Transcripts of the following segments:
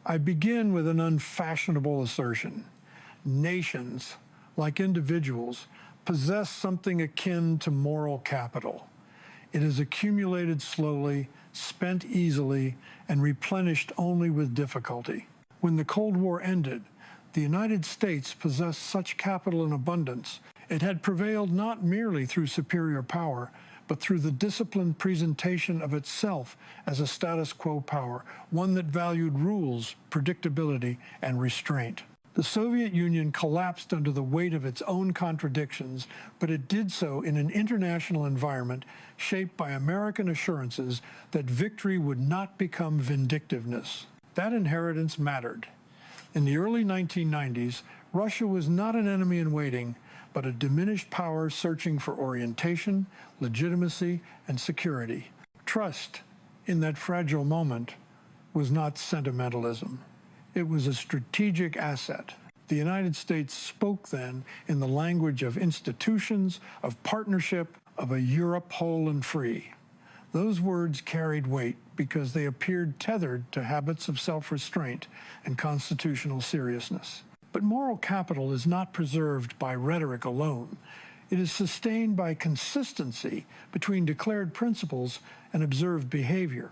I begin with an unfashionable assertion. Nations, like individuals, possess something akin to moral capital. It is accumulated slowly, spent easily, and replenished only with difficulty. When the Cold War ended, the United States possessed such capital in abundance. It had prevailed not merely through superior power, but through the disciplined presentation of itself as a status quo power, one that valued rules, predictability, and restraint. The Soviet Union collapsed under the weight of its own contradictions, but it did so in an international environment shaped by American assurances that victory would not become vindictiveness. That inheritance mattered. In the early 1990s, Russia was not an enemy in waiting, but a diminished power searching for orientation, legitimacy, and security. Trust, in that fragile moment, was not sentimentalism. It was a strategic asset. The United States spoke then in the language of institutions, of partnership, of a Europe whole and free. Those words carried weight because they appeared tethered to habits of self-restraint and constitutional seriousness. But moral capital is not preserved by rhetoric alone. It is sustained by consistency between declared principles and observed behavior.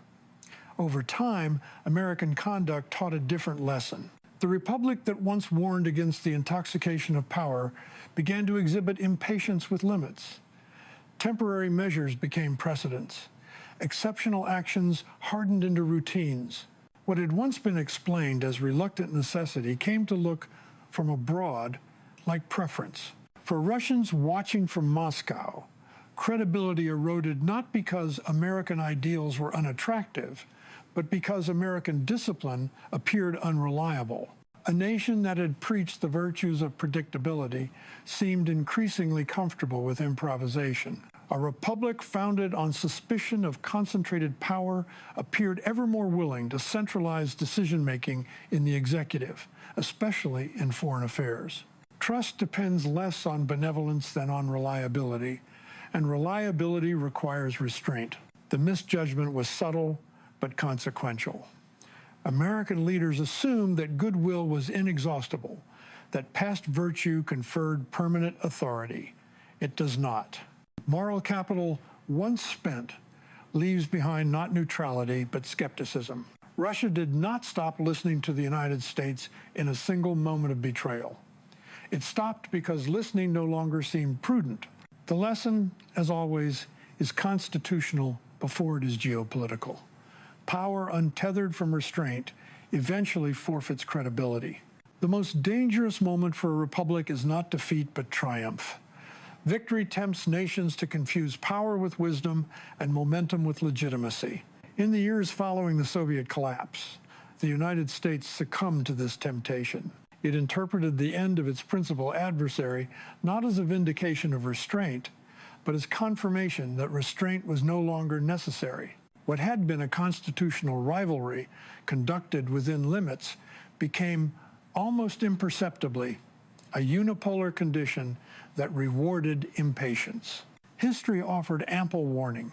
Over time, American conduct taught a different lesson. The republic that once warned against the intoxication of power began to exhibit impatience with limits. Temporary measures became precedents. Exceptional actions hardened into routines. What had once been explained as reluctant necessity came to look from abroad like preference. For Russians watching from Moscow, credibility eroded not because American ideals were unattractive, but because American discipline appeared unreliable. A nation that had preached the virtues of predictability seemed increasingly comfortable with improvisation. A republic founded on suspicion of concentrated power appeared ever more willing to centralize decision-making in the executive, especially in foreign affairs. Trust depends less on benevolence than on reliability, and reliability requires restraint. The misjudgment was subtle but consequential. American leaders assumed that goodwill was inexhaustible, that past virtue conferred permanent authority. It does not. Moral capital, once spent, leaves behind not neutrality, but skepticism. Russia did not stop listening to the United States in a single moment of betrayal. It stopped because listening no longer seemed prudent. The lesson, as always, is constitutional before it is geopolitical. Power untethered from restraint eventually forfeits credibility. The most dangerous moment for a republic is not defeat but triumph. Victory tempts nations to confuse power with wisdom and momentum with legitimacy. In the years following the Soviet collapse, the United States succumbed to this temptation. It interpreted the end of its principal adversary not as a vindication of restraint, but as confirmation that restraint was no longer necessary. What had been a constitutional rivalry conducted within limits became almost imperceptibly a unipolar condition that rewarded impatience. History offered ample warning.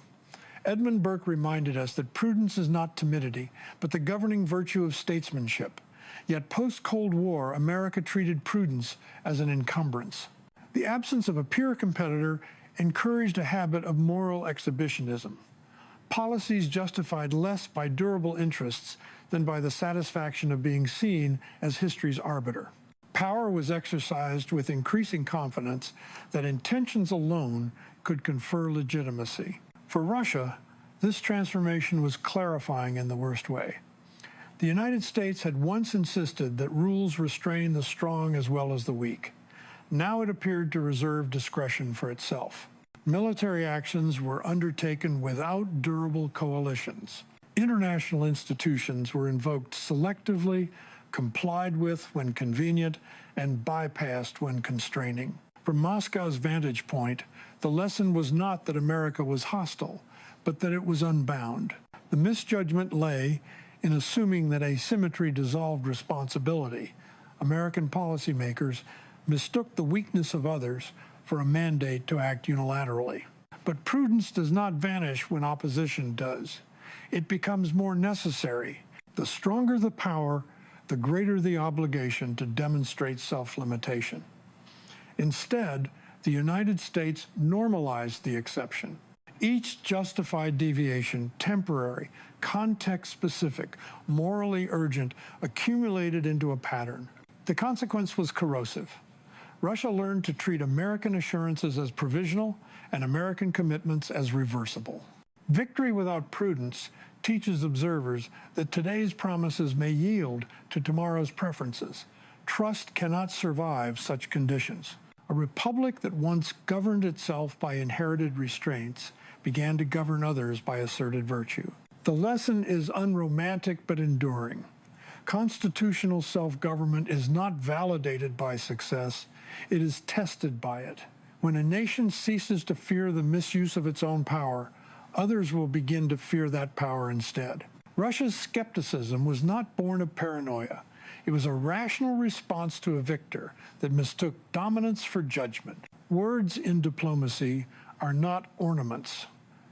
Edmund Burke reminded us that prudence is not timidity, but the governing virtue of statesmanship. Yet post-Cold War, America treated prudence as an encumbrance. The absence of a peer competitor encouraged a habit of moral exhibitionism. Policies justified less by durable interests than by the satisfaction of being seen as history's arbiter. Power was exercised with increasing confidence that intentions alone could confer legitimacy. For Russia, this transformation was clarifying in the worst way. The United States had once insisted that rules restrain the strong as well as the weak. Now it appeared to reserve discretion for itself. Military actions were undertaken without durable coalitions. International institutions were invoked selectively, complied with when convenient, and bypassed when constraining. From Moscow's vantage point, the lesson was not that America was hostile, but that it was unbound. The misjudgment lay in assuming that asymmetry dissolved responsibility. American policymakers mistook the weakness of others for a mandate to act unilaterally. But prudence does not vanish when opposition does. It becomes more necessary. The stronger the power, the greater the obligation to demonstrate self-limitation. Instead, the United States normalized the exception. Each justified deviation, temporary, context-specific, morally urgent, accumulated into a pattern. The consequence was corrosive. Russia learned to treat American assurances as provisional and American commitments as reversible. Victory without prudence teaches observers that today's promises may yield to tomorrow's preferences. Trust cannot survive such conditions. A republic that once governed itself by inherited restraints began to govern others by asserted virtue. The lesson is unromantic but enduring. Constitutional self-government is not validated by success, it is tested by it. When a nation ceases to fear the misuse of its own power, others will begin to fear that power instead. Russia's skepticism was not born of paranoia. It was a rational response to a victor that mistook dominance for judgment. Words in diplomacy are not ornaments.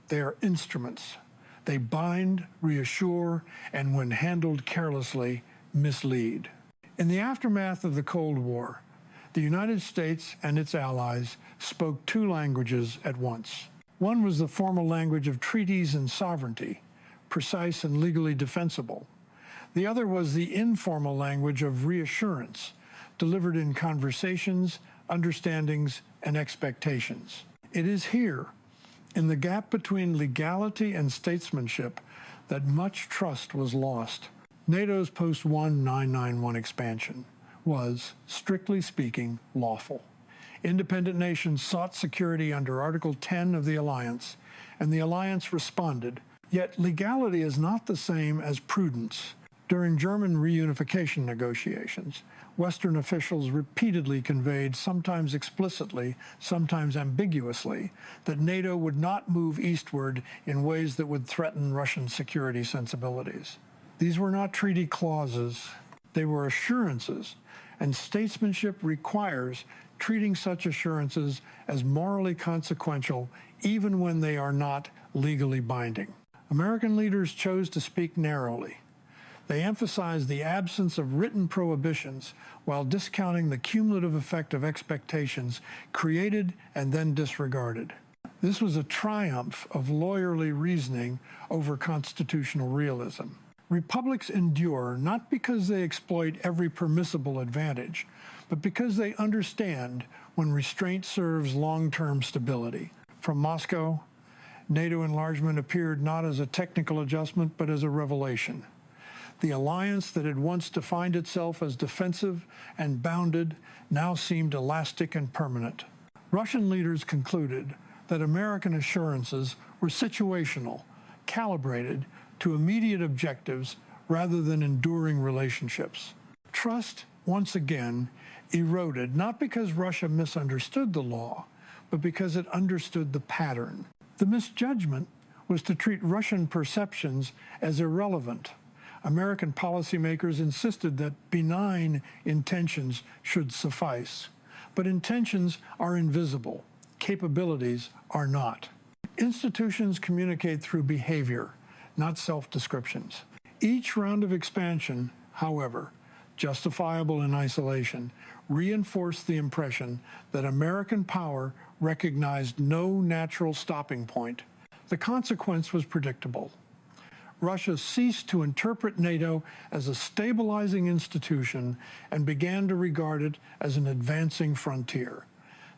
They are instruments. They bind, reassure, and when handled carelessly, mislead. In the aftermath of the Cold War, the United States and its allies spoke two languages at once. One was the formal language of treaties and sovereignty, precise and legally defensible. The other was the informal language of reassurance, delivered in conversations, understandings, and expectations. It is here, in the gap between legality and statesmanship, that much trust was lost. NATO's post-1991 expansion was, strictly speaking, lawful. Independent nations sought security under Article 10 of the alliance, and the alliance responded. Yet legality is not the same as prudence. During German reunification negotiations, Western officials repeatedly conveyed, sometimes explicitly, sometimes ambiguously, that NATO would not move eastward in ways that would threaten Russian security sensibilities. These were not treaty clauses, they were assurances, and statesmanship requires treating such assurances as morally consequential even when they are not legally binding. American leaders chose to speak narrowly. They emphasized the absence of written prohibitions while discounting the cumulative effect of expectations created and then disregarded. This was a triumph of lawyerly reasoning over constitutional realism. Republics endure not because they exploit every permissible advantage, but because they understand when restraint serves long-term stability. From Moscow, NATO enlargement appeared not as a technical adjustment, but as a revelation. The alliance that had once defined itself as defensive and bounded now seemed elastic and permanent. Russian leaders concluded that American assurances were situational, calibrated to immediate objectives rather than enduring relationships. Trust, once again, eroded, not because Russia misunderstood the law, but because it understood the pattern. The misjudgment was to treat Russian perceptions as irrelevant. American policymakers insisted that benign intentions should suffice. But intentions are invisible. Capabilities are not. Institutions communicate through behavior, not self-descriptions. Each round of expansion, however, justifiable in isolation, reinforced the impression that American power recognized no natural stopping point. The consequence was predictable. Russia ceased to interpret NATO as a stabilizing institution and began to regard it as an advancing frontier.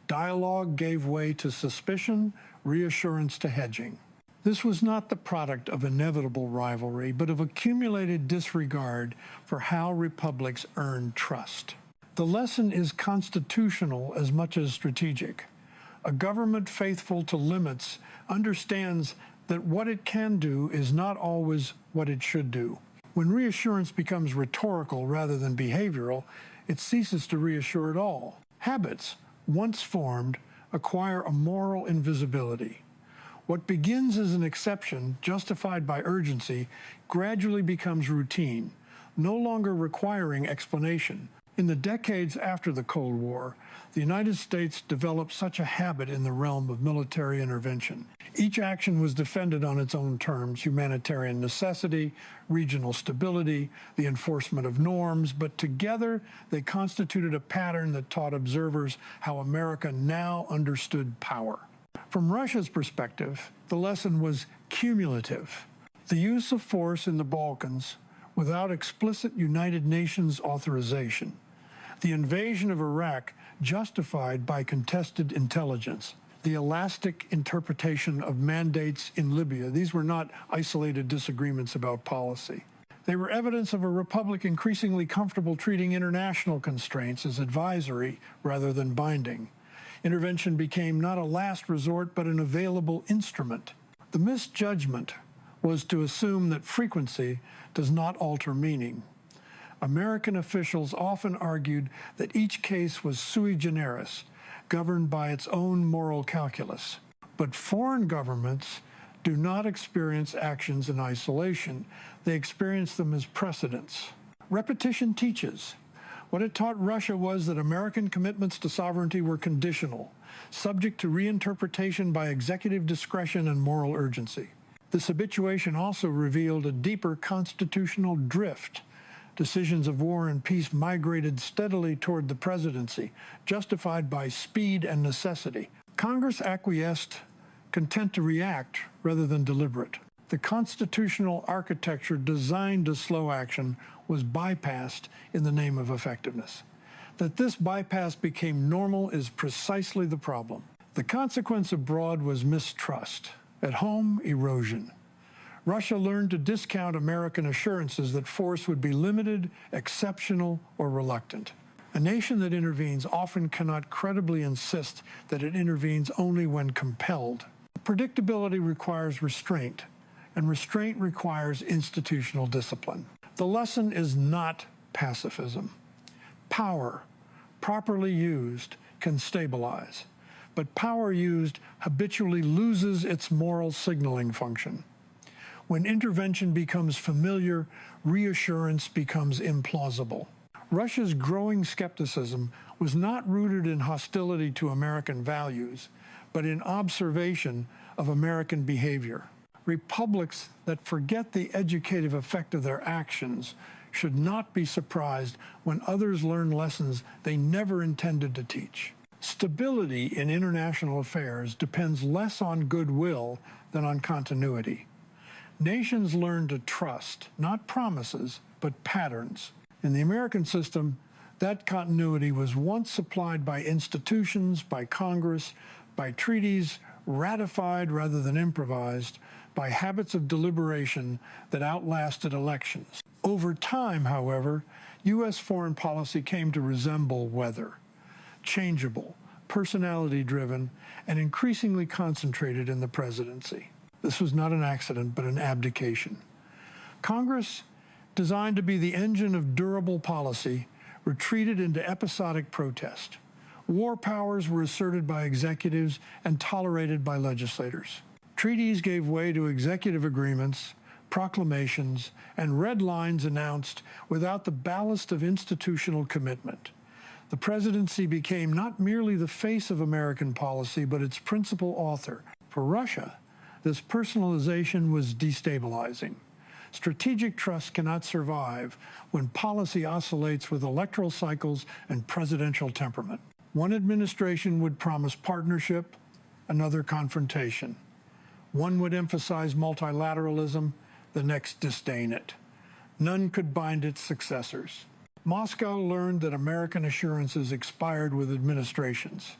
Dialogue gave way to suspicion, reassurance to hedging. This was not the product of inevitable rivalry, but of accumulated disregard for how republics earn trust. The lesson is constitutional as much as strategic. A government faithful to limits understands that what it can do is not always what it should do. When reassurance becomes rhetorical rather than behavioral, it ceases to reassure at all. Habits, once formed, acquire a moral invisibility. What begins as an exception, justified by urgency, gradually becomes routine, no longer requiring explanation. In the decades after the Cold War, the United States developed such a habit in the realm of military intervention. Each action was defended on its own terms: humanitarian necessity, regional stability, the enforcement of norms, but together they constituted a pattern that taught observers how America now understood power. From Russia's perspective, the lesson was cumulative. The use of force in the Balkans without explicit United Nations authorization, the invasion of Iraq justified by contested intelligence, the elastic interpretation of mandates in Libya. These were not isolated disagreements about policy. They were evidence of a republic increasingly comfortable treating international constraints as advisory rather than binding. Intervention became not a last resort, but an available instrument. The misjudgment was to assume that frequency does not alter meaning. American officials often argued that each case was sui generis, governed by its own moral calculus. But foreign governments do not experience actions in isolation. They experience them as precedents. Repetition teaches. What it taught Russia was that American commitments to sovereignty were conditional, subject to reinterpretation by executive discretion and moral urgency. This habituation also revealed a deeper constitutional drift. Decisions of war and peace migrated steadily toward the presidency, justified by speed and necessity. Congress acquiesced, content to react rather than deliberate. The constitutional architecture designed to slow action was bypassed in the name of effectiveness. That this bypass became normal is precisely the problem. The consequence abroad was mistrust. At home, erosion. Russia learned to discount American assurances that force would be limited, exceptional, or reluctant. A nation that intervenes often cannot credibly insist that it intervenes only when compelled. Predictability requires restraint, and restraint requires institutional discipline. The lesson is not pacifism. Power, properly used, can stabilize, but power used habitually loses its moral signaling function. When intervention becomes familiar, reassurance becomes implausible. Russia's growing skepticism was not rooted in hostility to American values, but in observation of American behavior. Republics that forget the educative effect of their actions should not be surprised when others learn lessons they never intended to teach. Stability in international affairs depends less on goodwill than on continuity. Nations learn to trust, not promises, but patterns. In the American system, that continuity was once supplied by institutions, by Congress, by treaties ratified rather than improvised, by habits of deliberation that outlasted elections. Over time, however, U.S. foreign policy came to resemble weather, changeable, personality-driven, and increasingly concentrated in the presidency. This was not an accident, but an abdication. Congress, designed to be the engine of durable policy, retreated into episodic protest. War powers were asserted by executives and tolerated by legislators. Treaties gave way to executive agreements, proclamations, and red lines announced without the ballast of institutional commitment. The presidency became not merely the face of American policy, but its principal author. For Russia, this personalization was destabilizing. Strategic trust cannot survive when policy oscillates with electoral cycles and presidential temperament. One administration would promise partnership, another confrontation. One would emphasize multilateralism, the next disdain it. None could bind its successors. Moscow learned that American assurances expired with administrations,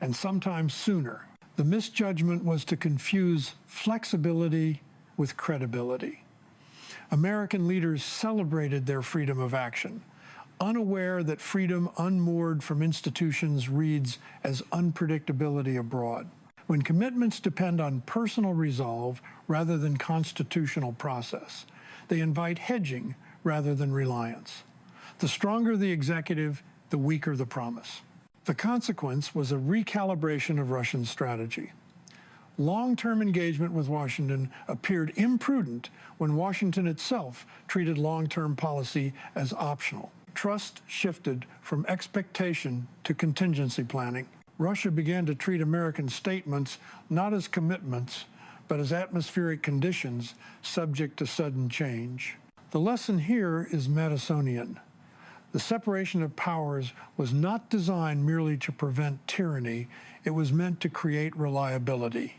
and sometimes sooner. The misjudgment was to confuse flexibility with credibility. American leaders celebrated their freedom of action, unaware that freedom unmoored from institutions reads as unpredictability abroad. When commitments depend on personal resolve rather than constitutional process, they invite hedging rather than reliance. The stronger the executive, the weaker the promise. The consequence was a recalibration of Russian strategy. Long-term engagement with Washington appeared imprudent when Washington itself treated long-term policy as optional. Trust shifted from expectation to contingency planning. Russia began to treat American statements not as commitments, but as atmospheric conditions subject to sudden change. The lesson here is Madisonian. The separation of powers was not designed merely to prevent tyranny, it was meant to create reliability.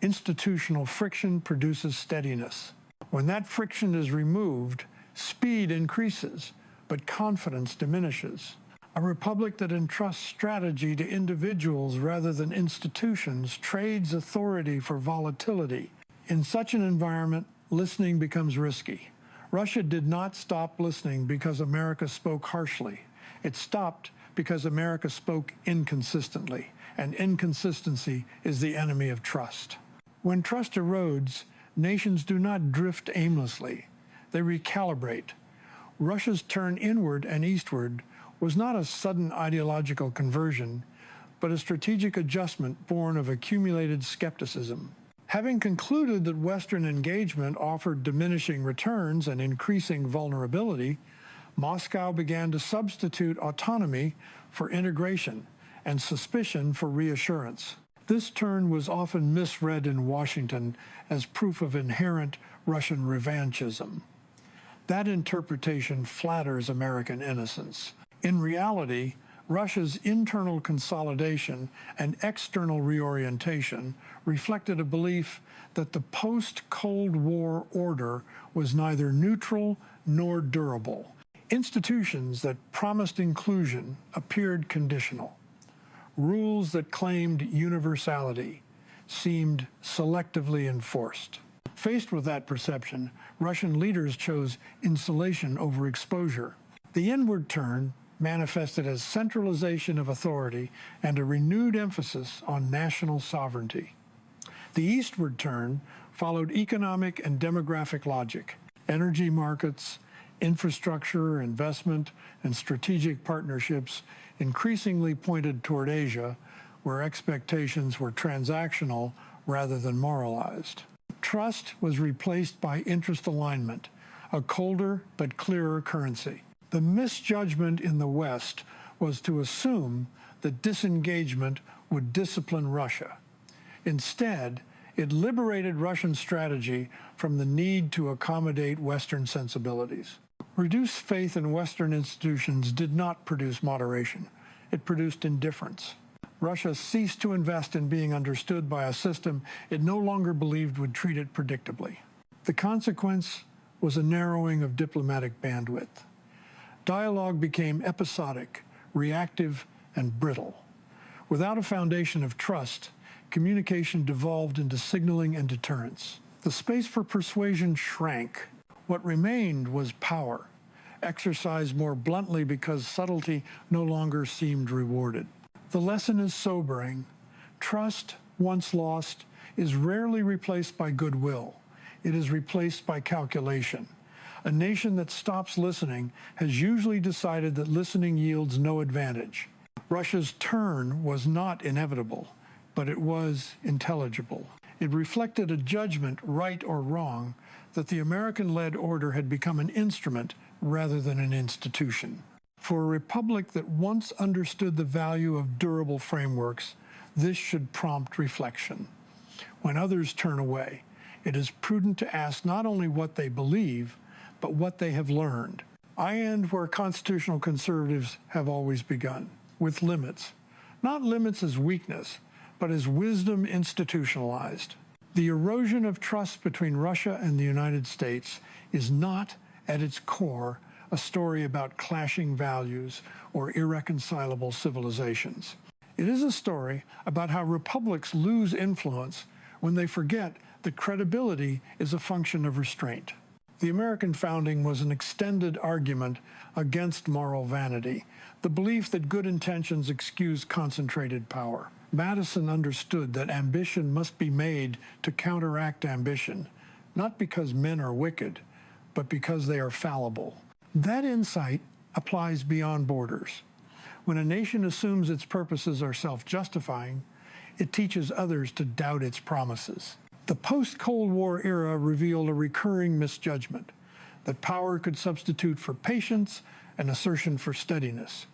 Institutional friction produces steadiness. When that friction is removed, speed increases, but confidence diminishes. A republic that entrusts strategy to individuals rather than institutions trades authority for volatility. In such an environment, listening becomes risky. Russia did not stop listening because America spoke harshly. It stopped because America spoke inconsistently, and inconsistency is the enemy of trust. When trust erodes, nations do not drift aimlessly. They recalibrate. Russia's turn inward and eastward was not a sudden ideological conversion, but a strategic adjustment born of accumulated skepticism. Having concluded that Western engagement offered diminishing returns and increasing vulnerability, Moscow began to substitute autonomy for integration and suspicion for reassurance. This turn was often misread in Washington as proof of inherent Russian revanchism. That interpretation flatters American innocence. In reality, Russia's internal consolidation and external reorientation reflected a belief that the post-Cold War order was neither neutral nor durable. Institutions that promised inclusion appeared conditional. Rules that claimed universality seemed selectively enforced. Faced with that perception, Russian leaders chose insulation over exposure. The inward turn manifested as centralization of authority and a renewed emphasis on national sovereignty. The eastward turn followed economic and demographic logic. Energy markets, infrastructure, investment, and strategic partnerships increasingly pointed toward Asia, where expectations were transactional rather than moralized. Trust was replaced by interest alignment, a colder but clearer currency. The misjudgment in the West was to assume that disengagement would discipline Russia. Instead, it liberated Russian strategy from the need to accommodate Western sensibilities. Reduced faith in Western institutions did not produce moderation. It produced indifference. Russia ceased to invest in being understood by a system it no longer believed would treat it predictably. The consequence was a narrowing of diplomatic bandwidth. Dialogue became episodic, reactive, and brittle. Without a foundation of trust, communication devolved into signaling and deterrence. The space for persuasion shrank. What remained was power, exercised more bluntly because subtlety no longer seemed rewarded. The lesson is sobering. Trust, once lost, is rarely replaced by goodwill. It is replaced by calculation. A nation that stops listening has usually decided that listening yields no advantage. Russia's turn was not inevitable, but it was intelligible. It reflected a judgment, right or wrong, that the American-led order had become an instrument rather than an institution. For a republic that once understood the value of durable frameworks, this should prompt reflection. When others turn away, it is prudent to ask not only what they believe, but what they have learned. I end where constitutional conservatives have always begun, with limits. Not limits as weakness, but as wisdom institutionalized. The erosion of trust between Russia and the United States is not, at its core, a story about clashing values or irreconcilable civilizations. It is a story about how republics lose influence when they forget that credibility is a function of restraint. The American founding was an extended argument against moral vanity, the belief that good intentions excuse concentrated power. Madison understood that ambition must be made to counteract ambition, not because men are wicked, but because they are fallible. That insight applies beyond borders. When a nation assumes its purposes are self-justifying, it teaches others to doubt its promises. The post-Cold War era revealed a recurring misjudgment, that power could substitute for patience an assertion for steadiness.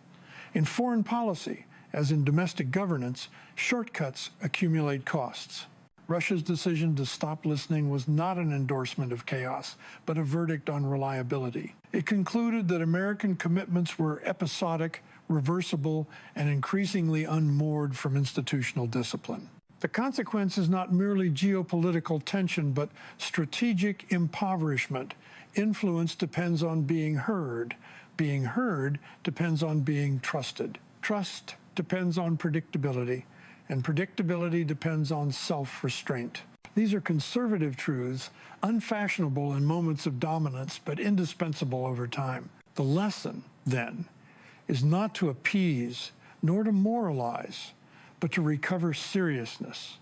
In foreign policy, as in domestic governance, shortcuts accumulate costs. Russia's decision to stop listening was not an endorsement of chaos, but a verdict on reliability. It concluded that American commitments were episodic, reversible, and increasingly unmoored from institutional discipline. The consequence is not merely geopolitical tension, but strategic impoverishment. Influence depends on being heard. Being heard depends on being trusted. Trust depends on predictability, and predictability depends on self-restraint. These are conservative truths, unfashionable in moments of dominance, but indispensable over time. The lesson, then, is not to appease, nor to moralize, but to recover seriousness.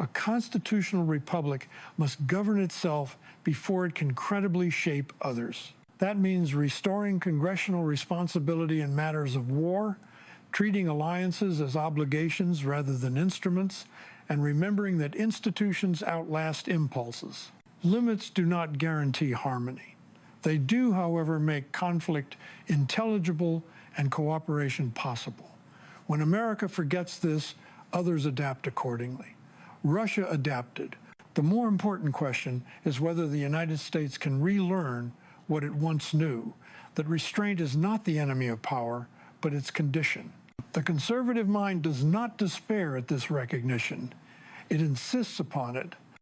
A constitutional republic must govern itself before it can credibly shape others. That means restoring congressional responsibility in matters of war, treating alliances as obligations rather than instruments, and remembering that institutions outlast impulses. Limits do not guarantee harmony. They do, however, make conflict intelligible and cooperation possible. When America forgets this, others adapt accordingly. Russia adapted. The more important question is whether the United States can relearn what it once knew, that restraint is not the enemy of power, but its condition. The conservative mind does not despair at this recognition. It insists upon it